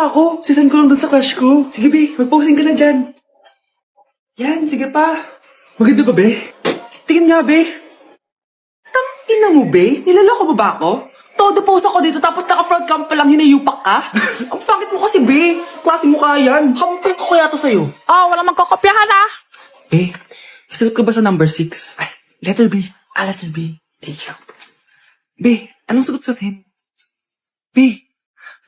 pa ako. Sisend ko lang dun sa crush ko. Sige, be. Mag-posing ka na dyan. Yan, sige pa. Maganda ba, be? Tingin nga, be. Ina mo, be? Nilaloko mo ba ako? Todo post ako dito tapos naka-front cam pa lang hinayupak ka? Ang pangit mo kasi, be. Klase mo ka yan. Hampir ko kaya to sa'yo. Walang magkakopyahan Be, sagot ko ba sa number 6? Ay, letter B. Letter B. Thank you. Be, anong sagot sa 10? B.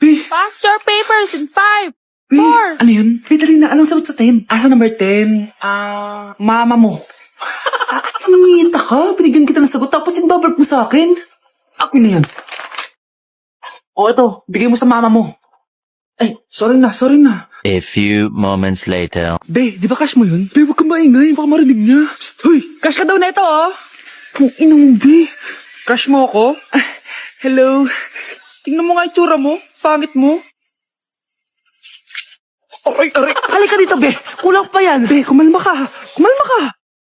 Pass your papers in 5, B. 4. Ano yun? Be, dali na. Anong sagot sa 10? Sa number 10? Mama mo. Nangita ka? Binigyan kita ng sagot tapos inbabalik mo sa akin? Ako na yan. Ito. Bigay mo sa mama mo. Ay, sorry na. A few moments later. Be, di ba cash mo yun? Be, huwag kang maingay. Baka marinig niya. Psst, hoy! Cash ka daw na ito, oh! Ang ina mo, Be. Cash mo ako? Hello? Tingnan mo nga itsura mo. Pangit mo. Aray! Halika dito, Be. Kulang pa yan. Be, kumalma ka.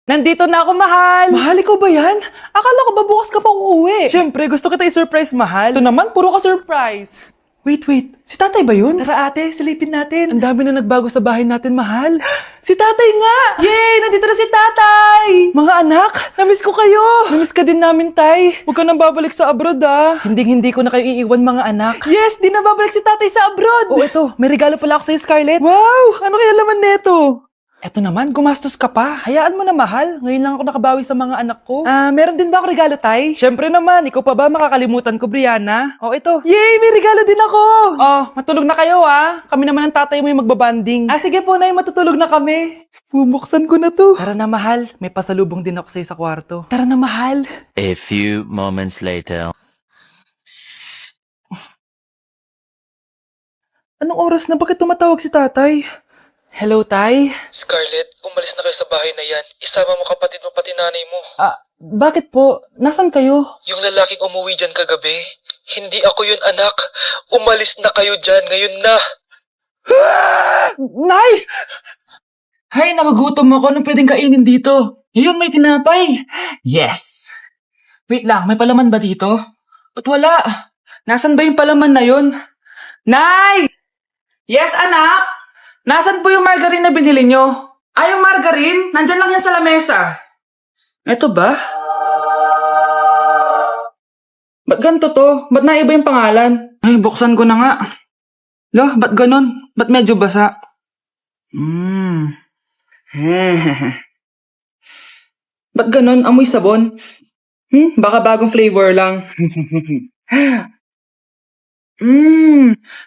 Nandito na ako, mahal. Mahal, ikaw ba yan? Akala ko ba bukas ka pa uuwi? Siyempre, gusto kita i-surprise, mahal. Ito naman, puro ka surprise. Wait. Si tatay ba yun? Tara ate, silipin natin. Ang dami na nagbago sa bahay natin, mahal. Si tatay nga! Yay! Nandito na si tatay! Mga anak, namiss ko kayo. Namiss ka din namin, tay. Huwag ka nang babalik sa abroad, Hindi ko na kayo iiwan, mga anak. Yes, di na babalik si tatay sa abroad. Ito. May regalo pala ako sa'yo, Scarlett. Wow! Ano kaya laman neto? Eto naman, gumastos ka pa. Hayaan mo na, mahal. Ngayon lang ako nakabawi sa mga anak ko. Meron din ba ako regalo, tay? Siyempre naman. Ikaw pa ba makakalimutan ko, Brianna? Ito. Yay! May regalo din ako! Matulog na kayo, Kami naman ang tatay mo yung magbabanding. Sige po, Nay, matutulog na kami. Bubuksan ko na to. Tara na, mahal. May pasalubong din ako sa'yo sa kwarto. Tara na, mahal. A few moments later. Anong oras na? Bakit tumatawag si tatay? Hello, tay? Scarlett, umalis na kayo sa bahay na yan. Isama mo kapatid mo pati nanay mo. Bakit po? Nasaan kayo? Yung lalaking umuwi dyan kagabi, hindi ako yun anak. Umalis na kayo dyan ngayon na. Nay! Hay, nagugutom ako. Anong pwedeng kainin dito? Yun, may tinapay. Yes. Wait lang, may palaman ba dito? Ba't wala? Nasaan ba yung palaman na yun? Nay! Yes, anak? Nasaan po yung margarine na binili nyo? Yung margarine? Nandyan lang yan sa lamesa. Eto ba? Ba't ganito to? Ba't naiba yung pangalan? Ay, buksan ko na nga. Ba't ganun? Ba't medyo basa? Ba't ganun? Amoy sabon? Baka bagong flavor lang.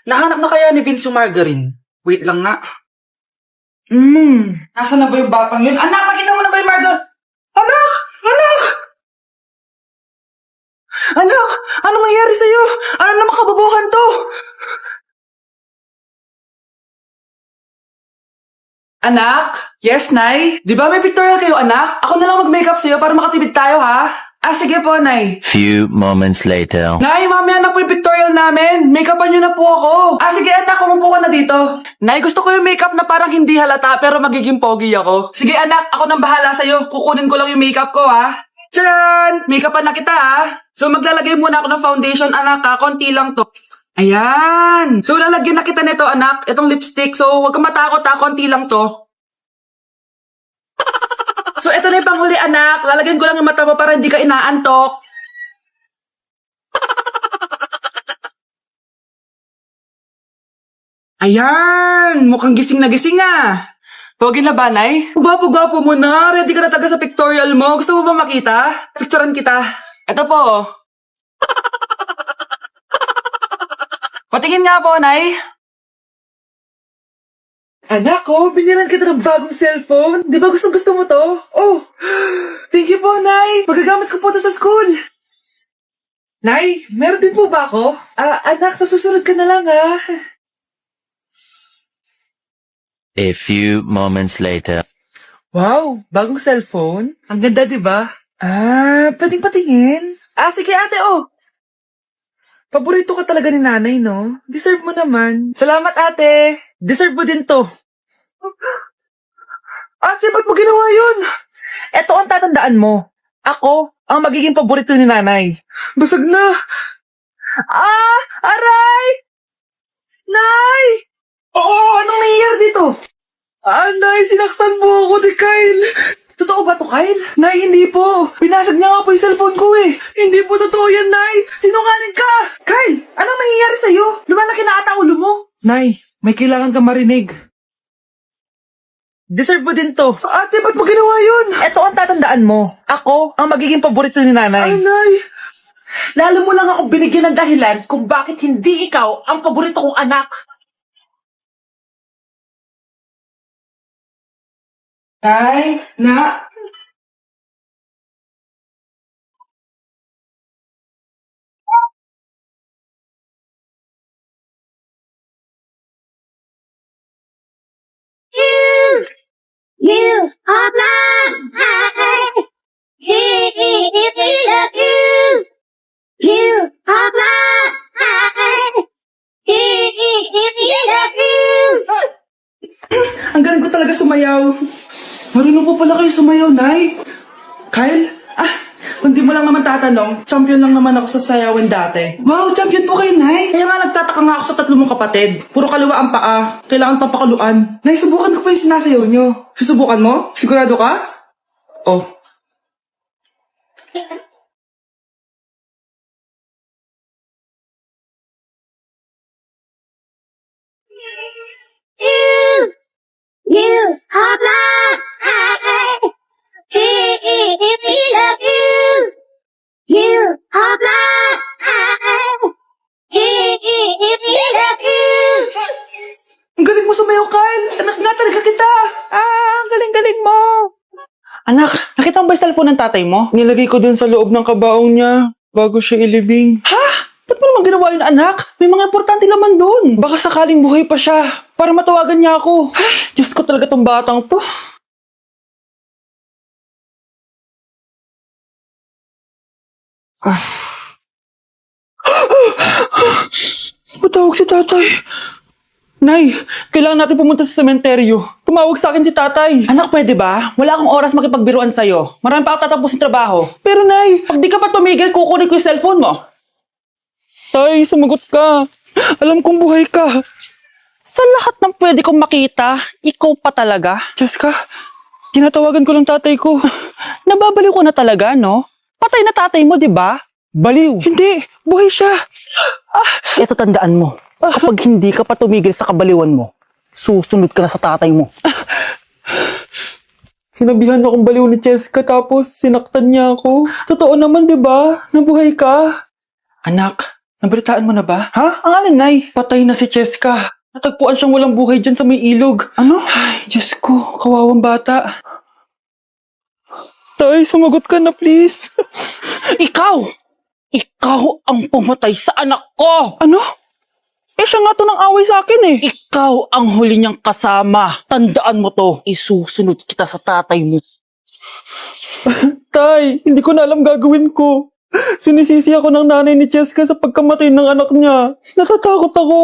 Nahanap na kaya ni Vince yung margarine? Wait lang nga. Nasaan na ba yung batang yun? Anak, makita mo na ba yung margarine? Anak! Anak! Anong nangyari sa'yo? Ano naman kababuhan to? Anak? Yes, Nay? Di ba may pictorial kayo, anak? Ako na lang mag-makeup sa'yo para makatibid tayo, ha? Sige po, Nay. Few moments later. Nay, mamaya na po yung pictorial namin. Make-upan nyo na po ako. Sige, anak, umupo ka na dito. Nay, gusto ko yung makeup na parang hindi halata pero magiging pogi ako. Sige, anak, ako nang bahala sa'yo. Kukunin ko lang yung makeup ko, ha? Tcharan! Make-upan na kita, ha? So, maglalagay muna ako ng foundation, anak, ha? Konti lang to. Ayan! So, lalagyan na kita nito, anak. Itong lipstick. So, huwag kang matakot, ha? Konti lang to. So, ito na yung panghuli, anak. Lalagyan ko lang yung mata mo para hindi ka inaantok. Ayan! Mukhang gising na gising, Pogi na ba, Nay? Gwapo-gwapo mo na. Ready ka na taga sa pictorial mo. Gusto mo ba makita? Picturean kita. Ito po. Patingin nga po, Nay. Anak ko, binilan kita ng bagong cellphone. Di ba gusto mo to? Thank you po, Nay. Magagamit ko po to sa school. Nay, meron din po ba ako? Anak, sa susunod ka na lang, A few moments later. Wow, bagong cellphone? Ang ganda, di ba? Pwedeng patingin? Sige ate, Paborito ka talaga ni nanay, no? Deserve mo naman. Salamat, ate. Deserve mo din to. Ate, ba't mo ginawa yun? Eto ang tatandaan mo. Ako ang magiging paborito ni nanay. Basag na. Aray! Nay! Oo, anong nangyayari dito? Nay, sinaktan po ako ni Kyle. Totoo ba to, Kyle? Nay, hindi po. Pinasag niya nga po yung cellphone ko eh. Hindi po totoo yan, Nay. Sinungaling ka. Kyle, anong nangyayari sa'yo? Lumalaki na ata ulo mo. Nay, may kailangan ka marinig. Deserve mo din to. Ate, ba't mo ginawa yun? Ito ang tatandaan mo. Ako ang magiging paborito ni nanay. Ay, Nay. Lalo mo lang ako binigyan ng dahilan kung bakit hindi ikaw ang paborito kong anak. Tay, na. You are mine. You are mine. Ang galing ko talaga sumayaw. Marunong po pala kayo sumayaw, Nay. Kyle? Kung di mo lang naman tatanong, champion lang naman ako sa sayawan dati. Wow, champion po kayo, Nay. Kaya nga nagtataka nga ako sa tatlo mong kapatid. Puro kaliwa ang paa. Kailangan papakaluan. Nay, subukan ko pa yung sinasayaw nyo. Susubukan mo? Sigurado ka? Oh. You are mine. You are mine. Ang galing mo sumayaw, Kyle. Anak nga talaga kita. Ang galing-galing mo. Anak, nakita mo ba yung cellphone ng tatay mo? Nilagay ko dun sa loob ng kabaong niya bago siya ilibing. Ha? Ba't mo naman ginawa yun, anak? May mga importante naman dun. Baka sakaling buhay pa siya para matawagan niya ako. Ay, Diyos ko talaga tong batang to. Matawag si tatay. Nay, kailangan natin pumunta sa sementeryo. Tumawag sa akin si tatay. Anak, pwede ba? Wala akong oras makipagbiruan sa'yo. Marami pa ako tatapusin trabaho. Pero nay, Pag di ka pa tumigil, kukunin ko yung cellphone mo. tay, sumagot ka. Alam kong buhay ka. Sa lahat ng pwede kong makita, ikaw pa talaga. Jessica, tinatawagan ko lang tatay ko. Nababaliw ko na talaga, no? Patay na tatay mo, di ba? Baliw. Hindi, buhay siya. Ito tandaan mo. Kapag hindi ka pa tumigil sa kabaliwan mo, susunod ka na sa tatay mo. Sinabihan akong baliw ni Jessica tapos sinaktan niya ako. Totoo naman, di ba? Nabuhay ka. Anak, nabalitaan mo na ba? Ha? Ang alin, Nay? Patay na si Jessica. Natagpuan siyang walang buhay dyan sa may ilog. Ano? Ay, Diyos ko, kawawang bata. Tay, sumagot ka na please. Ikaw! Ikaw ang pumatay sa anak ko! Ano? Eh, siya nga to ng away sa akin eh. Ikaw ang huli niyang kasama. Tandaan mo to. Isusunod kita sa tatay mo. Tay, hindi ko na alam gagawin ko. Sinisisi ako ng nanay ni Jessica sa pagkamatay ng anak niya. Natatakot ako.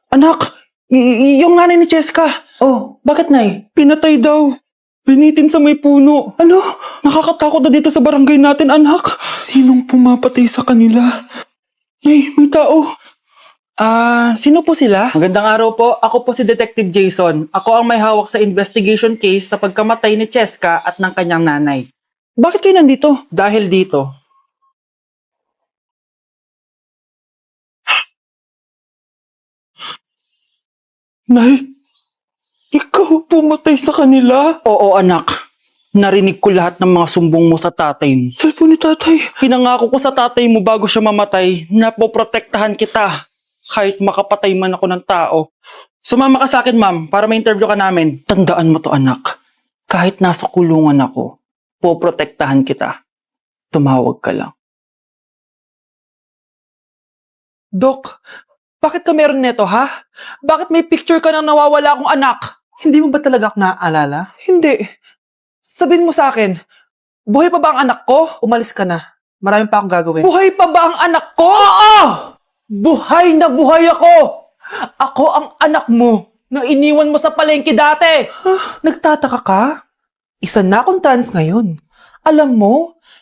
Anak, yung nanay ni Jessica. Oh, Bakit, Nay? pinatay daw. Binitin sa may puno. Ano? Nakakatakot na dito sa barangay natin, anak. Sinong pumapatay sa kanila? Ay, may tao. Sino po sila? Magandang araw po. Ako po si Detective Jason. Ako ang may hawak sa investigation case sa pagkamatay ni Cheska at ng kanyang nanay. Bakit kayo nandito? Dahil dito, Nay, ikaw pumatay sa kanila? oo anak, narinig ko lahat ng mga sumbong mo sa tatay mo. Cellphone ni tatay. Pinangako ko sa tatay mo bago siya mamatay na poprotektahan kita kahit makapatay man ako ng tao. Sumama ka sa akin, ma'am, para ma-interview ka namin. Tandaan mo to, anak. Kahit nasa kulungan ako, poprotektahan kita. Tumawag ka lang. Dok, bakit ka meron neto, ha? Bakit may picture ka ng nawawala akong anak? Hindi mo ba talaga ako naaalala? Hindi. Sabihin mo sa akin, buhay pa ba ang anak ko? Umalis ka na. Marami pa akong gagawin. Buhay pa ba ang anak ko? Oo! Buhay na buhay ako! Ako ang anak mo na iniwan mo sa palengke dati! Nagtataka ka? Isa na akong trans ngayon. Alam mo,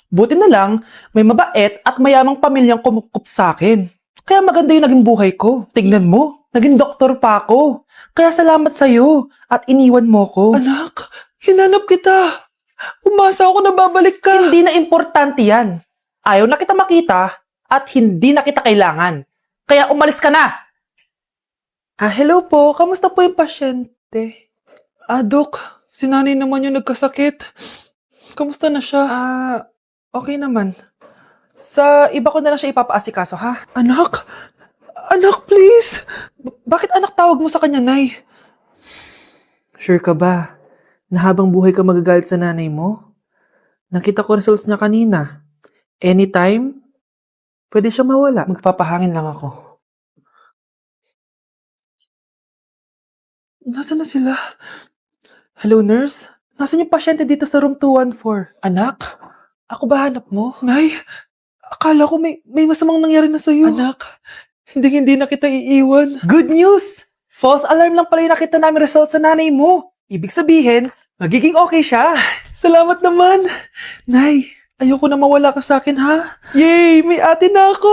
buti na lang may mabait at mayamang pamilyang kumukup sa akin. Kaya maganda yung naging buhay ko. Tignan mo, Naging doktor pa ako. Kaya salamat sa'yo at iniwan mo ko. Anak, hinanap kita. Umasa ako na babalik ka. Hindi na importante yan. Ayaw na kita makita at hindi na kita kailangan. Kaya umalis ka na. Hello po. Kamusta po yung pasyente? Dok, si nanay naman yung nagkasakit. Kamusta na siya? Okay naman. Sa iba ko na lang siya ipapaasikaso, ha? Anak? Anak, please! Bakit anak tawag mo sa kanya, Nay? Sure ka ba na habang buhay ka magagalit sa nanay mo? Nakita ko results niya kanina. Anytime, pwede siya mawala. Magpapahangin lang ako. Nasaan na sila? Hello, nurse? Nasaan yung pasyente dito sa room 214? Anak? Ako ba hanap mo? Nay, akala ko may masamang nangyari na sa'yo. Anak, hindi na kita iiwan. Good news! False alarm lang pala yung nakita namin result sa nanay mo. Ibig sabihin, magiging okay siya. Salamat naman. Nay, ayoko na mawala ka sa akin, ha? Yay! May ate na ako!